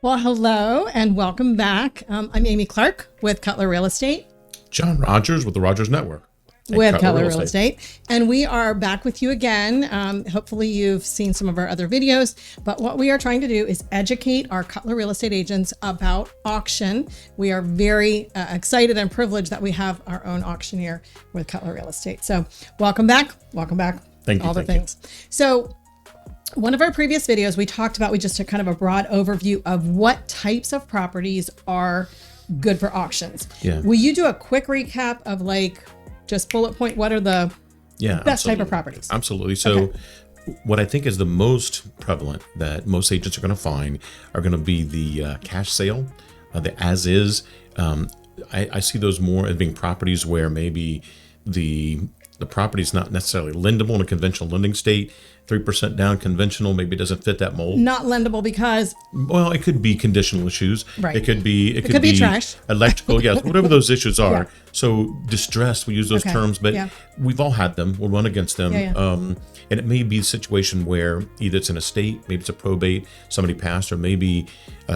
Well, hello and welcome back. I'm Amy Clark with Cutler Real Estate. John Rogers with the Rogers Network. With Cutler Real Estate. And we are back with you again. Hopefully you've seen some of our other videos, but what we are trying to do is educate our Cutler Real Estate agents about auction. We are very excited and privileged that we have our own auctioneer with Cutler Real Estate. So welcome back. Welcome back. Thank you. All the things. So one of our previous videos, we talked about, we just took kind of a broad overview of what types of properties are good for auctions. Yeah. Will you do a quick recap of just bullet point, what are the best type of properties? Absolutely. So what I think is the most prevalent that most agents are going to find are going to be the cash sale, the as is. I see those more as being properties where maybe the property is not necessarily lendable in a conventional lending state. 3% down conventional maybe doesn't fit that mold. Not lendable because, well, it could be conditional issues. Right. It could be trash. Electrical, yes, whatever those issues are. Yeah. So distress, we use those terms, but we've all had them. We'll run against them. And it may be a situation where either it's an estate, maybe it's a probate, somebody passed, or maybe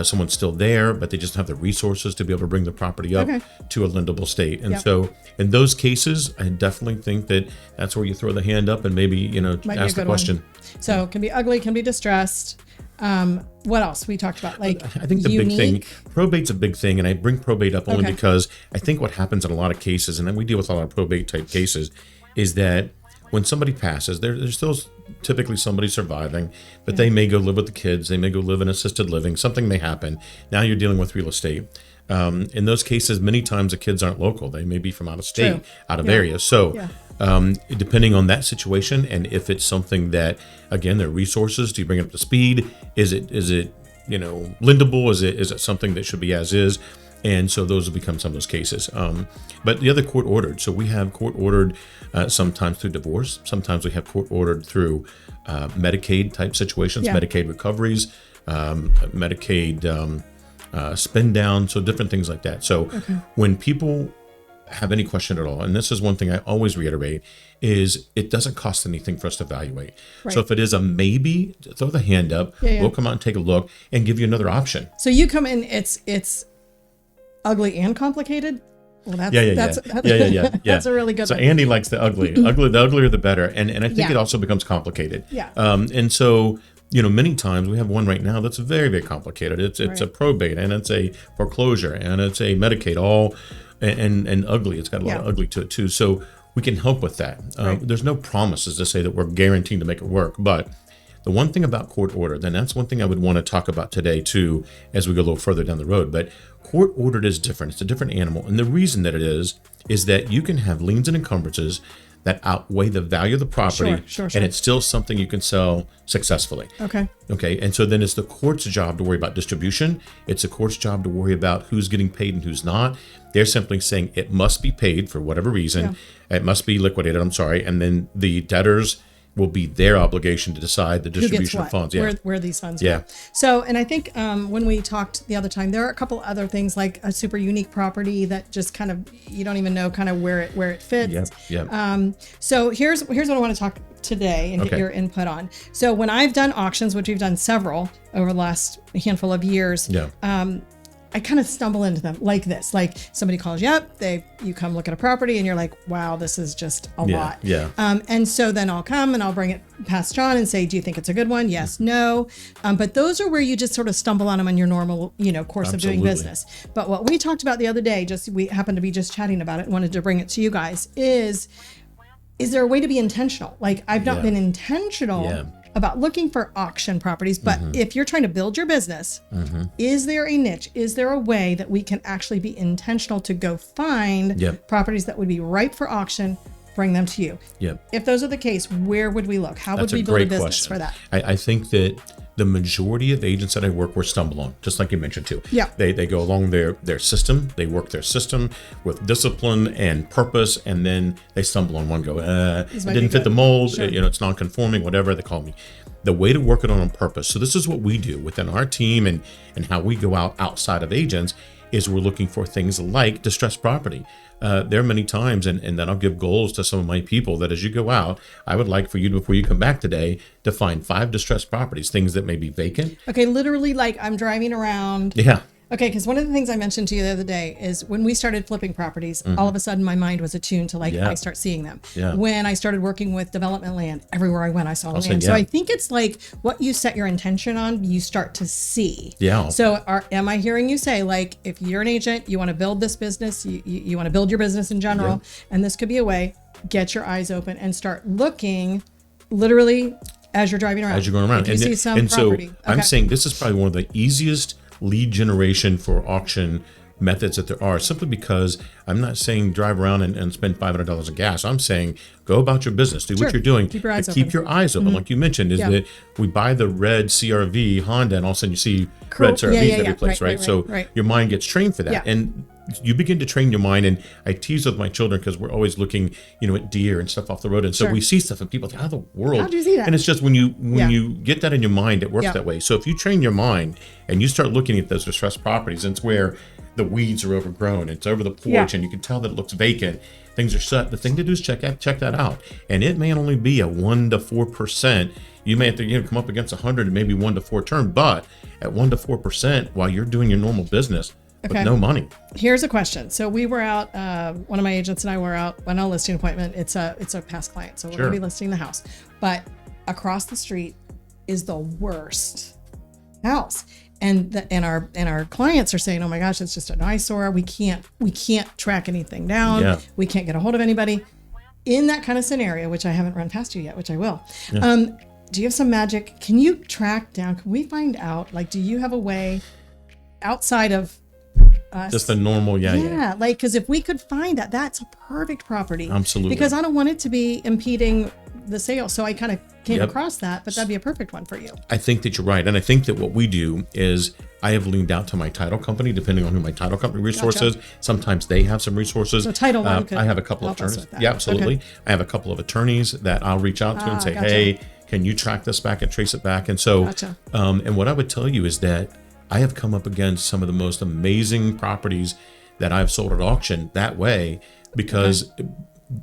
someone's still there, but they just have the resources to be able to bring the property up to a lendable state. And so in those cases, I definitely think that that's where you throw the hand up and maybe, ask the question. So it can be ugly, can be distressed. What else we talked about? I think the big thing, probate's a big thing, and I bring probate up only because I think what happens in a lot of cases, and then we deal with a lot of probate type cases, is that when somebody passes, there's still typically somebody surviving, but they may go live with the kids, they may go live in assisted living, something may happen. Now you're dealing with real estate. In those cases, many times the kids aren't local. They may be from out of state, out of area. So depending on that situation, and if it's something that, again, there are resources, do you bring it up to speed? Is it lendable? Is it something that should be as is? And so those will become some of those cases. But the other court ordered. So we have court ordered sometimes through divorce. Sometimes we have court ordered through Medicaid type situations, Medicaid recoveries, Medicaid spin down. So different things like that. So when people have any question at all, and this is one thing I always reiterate, is it doesn't cost anything for us to evaluate. So if it is a maybe, throw the hand up. We'll come out and take a look and give you another option. So you come in, it's ugly and complicated. Well, that's a really good so one. Andy likes the ugly. The uglier the better. And I think it also becomes complicated. And so many times we have one right now that's very, very complicated. It's a probate, and it's a foreclosure, and it's a Medicaid, all and ugly. It's got a lot of ugly to it too. So we can help with that. There's no promises to say that we're guaranteed to make it work, but the one thing about court order, then that's one thing I would want to talk about today too, as we go a little further down the road. But court ordered is different. It's a different animal. And the reason that it is that you can have liens and encumbrances that outweigh the value of the property, and it's still something you can sell successfully. Okay. And so then it's the court's job to worry about distribution. It's the court's job to worry about who's getting paid and who's not. They're simply saying it must be paid for whatever reason. It must be liquidated, and then the debtors will be their obligation to decide the distribution of funds. Where these funds go. So, and I think when we talked the other time, there are a couple other things like a super unique property that just kind of, you don't even know kind of where it fits. So here's what I want to talk today and get your input on. So when I've done auctions, which we've done several over the last handful of years, I kind of stumble into them like this. Like somebody calls you up, you come look at a property and you're like, wow, this is just a lot. And so then I'll come and I'll bring it past John and say, do you think it's a good one? Yes, no. But those are where you just sort of stumble on them in your normal, course of doing business. But what we talked about the other day, we happened to be just chatting about it, wanted to bring it to you guys, is there a way to be intentional? Like I've not been intentional about looking for auction properties, but if you're trying to build your business, is there a niche? Is there a way that we can actually be intentional to go find properties that would be ripe for auction, bring them to you? If those are the case, where would we look? How would we build a business for that? I think that the majority of agents that I work with stumble on, just like you mentioned too. They go along their system, they work their system with discipline and purpose, and then they stumble on one go, it didn't fit the mold, it's non-conforming, whatever they call me. The way to work it on purpose. So this is what we do within our team and how we go outside of agents is we're looking for things like distressed property. There are many times, and then I'll give goals to some of my people that as you go out, I would like for you, before you come back today, to find 5 distressed properties, things that may be vacant. Okay, literally, like I'm driving around. Yeah. Okay, because one of the things I mentioned to you the other day is when we started flipping properties, all of a sudden my mind was attuned to I start seeing them. Yeah. When I started working with development land, everywhere I went, I saw land. Saying, So I think it's like what you set your intention on, you start to see. Yeah. So am I hearing you say, like, if you're an agent, you want to build this business, you want to build your business in general, and this could be a way, get your eyes open and start looking literally as you're driving around. As you're going around. If you see some property. So I'm saying this is probably one of the easiest lead generation for auction methods that there are, simply because I'm not saying drive around and spend $500 of gas. I'm saying go about your business, do what you're doing, keep your eyes open. Keep your eyes open. Like you mentioned, is that we buy the red CRV Honda and all of a sudden you see red CRVs every place, right? So your mind gets trained for that. And you begin to train your mind, and I tease with my children because we're always looking, at deer and stuff off the road, and so we see stuff, and people think, "How in the world? How'd you see that?" And it's just when you get that in your mind, it works that way. So if you train your mind and you start looking at those distressed properties, and it's where the weeds are overgrown, it's over the porch, and you can tell that it looks vacant, things are set. The thing to do is check that out, and it may only be a 1 to 4%. You may have to come up against 100 and maybe 1 to 4 turn, but at 1 to 4%, while you're doing your normal business. With no money. Here's a question. So we were out, one of my agents and I were out on a listing appointment. It's a past client, so we're going to be listing the house. But across the street is the worst house. And our clients are saying, "Oh my gosh, it's just an eyesore. We can't track anything down. Yeah. We can't get a hold of anybody." In that kind of scenario, which I haven't run past you yet, which I will. Do you have some magic? Can you track down? Can we find out? Do you have a way outside of us? Just the normal, because if we could find that, that's a perfect property. Absolutely. Because I don't want it to be impeding the sale. So I kind of came across that, but that'd be a perfect one for you. I think that you're right. And I think that what we do is I have leaned out to my title company, depending on who my title company resources. Sometimes they have some resources. So title one I have a couple of attorneys. Yeah, absolutely. Okay. I have a couple of attorneys that I'll reach out to and say, "Hey, can you track this back and trace it back?" And so, and what I would tell you is that I have come up against some of the most amazing properties that I've sold at auction that way, because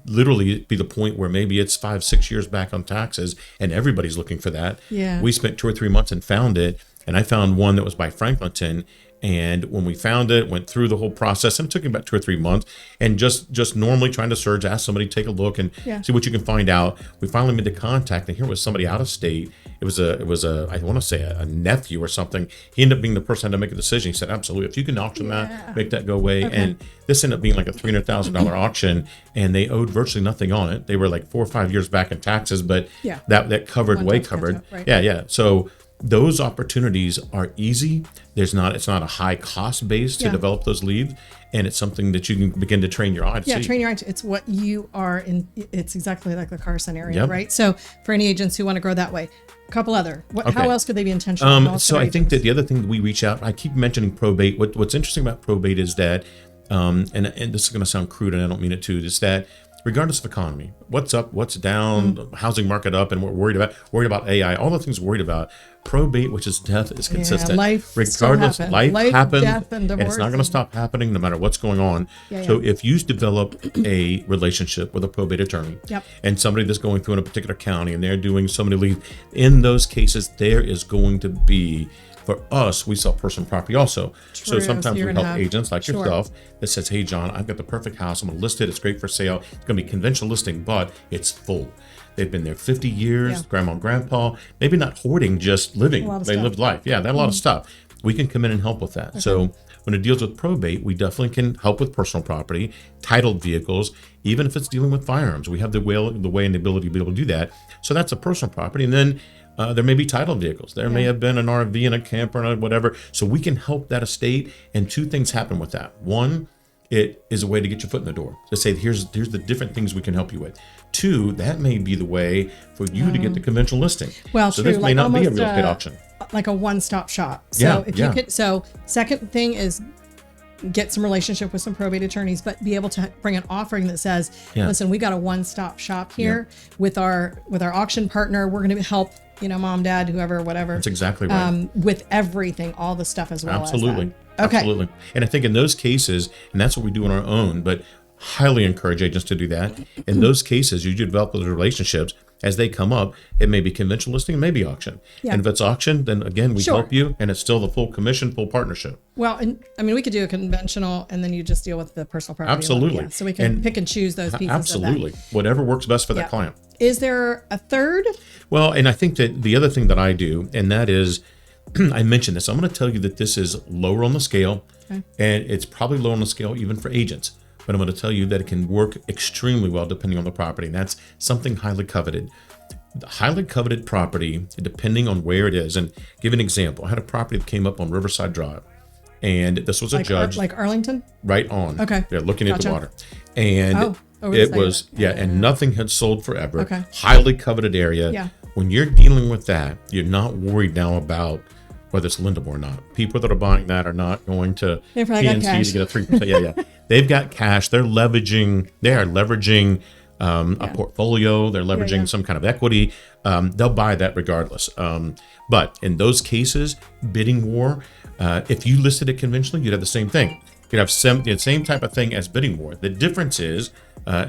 literally it'd be the point where maybe it's 5-6 years back on taxes and everybody's looking for that. Yeah. We spent 2 or 3 months and found it. And I found one that was by Franklinton. And when we found it, went through the whole process, and it took me about 2 or 3 months, and just normally trying to search, ask somebody to take a look and see what you can find out. We finally made the contact, and here was somebody out of state. It was a I want to say a nephew or something. He ended up being the person that had to make a decision. He said, "Absolutely, if you can auction that, make that go away." And this ended up being like a $300,000 auction, and they owed virtually nothing on it. They were like 4 or 5 years back in taxes, but that covered, way covered. Yeah. So those opportunities are easy. It's not a high cost base to develop those leads, and it's something that you can begin to train your eye to see. Train your eye to, it's what you are in. It's exactly like the car scenario, right? So for any agents who want to grow that way, a couple other, how else could they be intentional? So I think that the other thing that we reach out, I keep mentioning probate. What's interesting about probate is that, and this is going to sound crude, and I don't mean it to, is that regardless of economy, what's up, what's down, housing market up, and we're worried about AI, all the things we're worried about, probate, which is death, is consistent. Life regardless, life happens, death, and it's not going to stop happening no matter what's going on. So if you develop a relationship with a probate attorney and somebody that's going through in a particular county and they're doing so many leads, in those cases, there is going to be, for us, we sell personal property also. So sometimes we help agents like yourself that says, "Hey, John, I've got the perfect house. I'm going to list it. It's great for sale. It's going to be a conventional listing, but it's full. They've been there 50 years, grandma and grandpa, maybe not hoarding, just living. They lived life. Yeah, they had a lot of stuff. We can come in and help with that." So when it deals with probate, we definitely can help with personal property, titled vehicles, even if it's dealing with firearms. We have the way and the ability to be able to do that. So that's a personal property. And then there may be titled vehicles. There may have been an RV and a camper and whatever. So we can help that estate. And 2 things happen with that. 1, it is a way to get your foot in the door, to say, here's the different things we can help you with. 2, that may be the way for you to get the conventional listing. Well, so this may not be a real estate auction. Like a one-stop shop. So if you could, second thing is get some relationship with some probate attorneys, but be able to bring an offering that says, listen, we got a one-stop shop here with our auction partner. We're going to help, mom, dad, whoever, whatever. That's exactly right. With everything, all the stuff as well. Absolutely. Okay. Absolutely. And I think in those cases, and that's what we do on our own, but highly encourage agents to do that. In those cases, you develop those relationships. As they come up, it may be conventional listing, it may be auction. Yeah. And if it's auction, then again, we help you, and it's still the full commission, full partnership. Well, and I mean, we could do a conventional, and then you just deal with the personal property. Absolutely. Yeah, so we can pick and choose those pieces. Absolutely. Whatever works best for that client. Is there a third? Well, and I think that the other thing that I do, and that is, I mentioned this, I'm going to tell you that this is lower on the scale, and it's probably low on the scale even for agents. But I'm going to tell you that it can work extremely well depending on the property. And that's something highly coveted. The highly coveted property, depending on where it is. And give an example. I had a property that came up on Riverside Drive. And this was a judge. Like Arlington? Right on. Okay. They're looking at the water. And it was, and nothing had sold forever. Okay. Highly coveted area. Yeah. When you're dealing with that, you're not worried now about whether it's lendable or not. People that are buying that are not going to PNC to get a 3%. Yeah. They've got cash. They are leveraging a portfolio. They're leveraging some kind of equity. They'll buy that regardless. But in those cases, bidding war, if you listed it conventionally, you'd have the same thing. You'd have the same type of thing as bidding war. The difference is,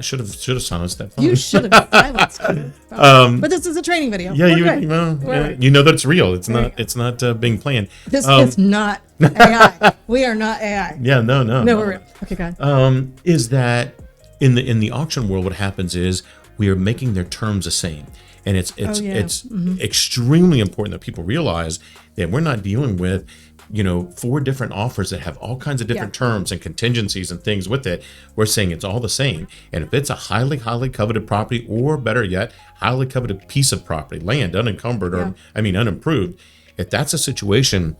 should have silenced that phone. You should have silenced it. But this is a training video. Yeah, you know that it's real. It's not. It's not being planned. This is not AI. We are not AI. Yeah, no. We're real. Okay, go ahead. Is that in the auction world? What happens is we are making their terms the same, and it's extremely important that people realize that we're not dealing with 4 different offers that have all kinds of different terms and contingencies and things with it. We're saying it's all the same. And if it's a highly, highly coveted property, or better yet, highly coveted piece of property, land, unencumbered, or unimproved, if that's a situation,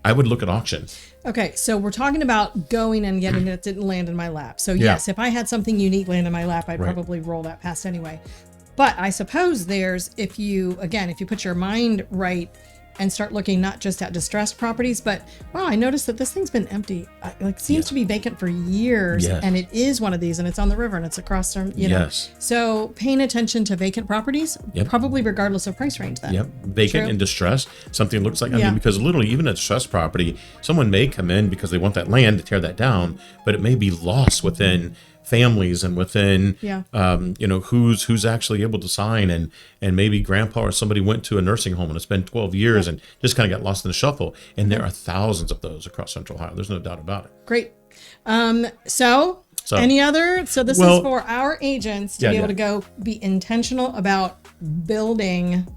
I would look at auction. Okay, so we're talking about going and getting it didn't land in my lap. So yes, if I had something unique land in my lap, I'd probably roll that past anyway. But I suppose if you put your mind right and start looking not just at distressed properties, but wow, I noticed that this thing's been empty. Seems to be vacant for years, and it is one of these, and it's on the river, and it's across from know. So paying attention to vacant properties, probably regardless of price range. Then vacant and distressed. Something looks like because literally even a distressed property, someone may come in because they want that land to tear that down, but it may be lost within families and within who's actually able to sign, and maybe grandpa or somebody went to a nursing home and it's been 12 years and just kind of got lost in the shuffle, and there are thousands of those across Central Ohio. There's no doubt about it. Great. So any other, this is for our agents to be able to go be intentional about building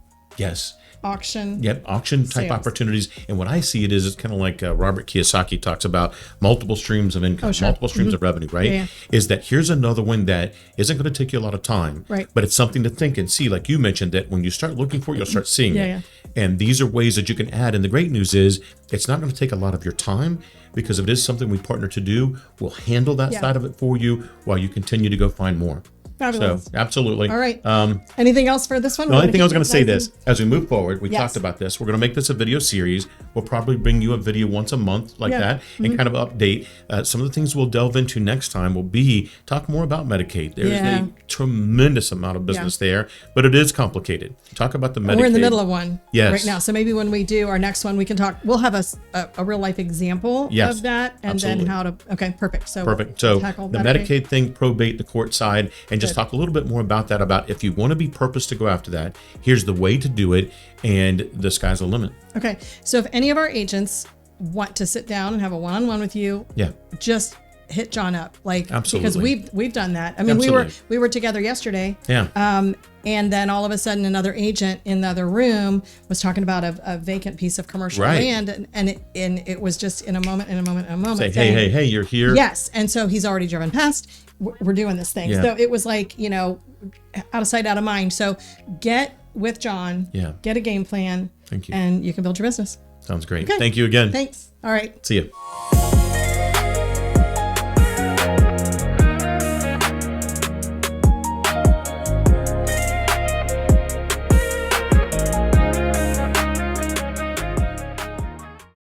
auction. Auction type sales. Opportunities. And what I see it is, it's kind of like Robert Kiyosaki talks about multiple streams of income, multiple streams of revenue, right? Is that here's another one that isn't going to take you a lot of time, but it's something to think and see. Like you mentioned, that when you start looking for it, you'll start seeing it. And these are ways that you can add. And the great news is it's not going to take a lot of your time, because if it is something we partner to do, we'll handle that side of it for you while you continue to go find more. Fabulous. So absolutely. All right. Anything else for this one? The only thing I was going to say this, as we move forward, we talked about this. We're going to make this a video series. We'll probably bring you a video once a month like that, and kind of update. Some of the things we'll delve into next time will be talk more about Medicaid. There's a tremendous amount of business there, but it is complicated. Talk about the Medicaid. We're in the middle of one right now. So maybe when we do our next one, we can talk. We'll have a real life example of that, and then how to. Okay, perfect. So the Medicaid thing, probate, the court side, and just talk a little bit more about that. About if you want to be purposed to go after that, here's the way to do it, and the sky's the limit. Okay, so if any of our agents want to sit down and have a one-on-one with you, just hit John up, because we've done that. I mean, we were together yesterday. And then all of a sudden, another agent in the other room was talking about a vacant piece of commercial land, and it was just in a moment. Say, hey, you're here. Yes, and so he's already driven past. We're doing this thing. So it was like, out of sight, out of mind. So get with John. Get a game plan. Thank you. And you can build your business. Sounds great. Okay. Thank you again. Thanks. All right. See you.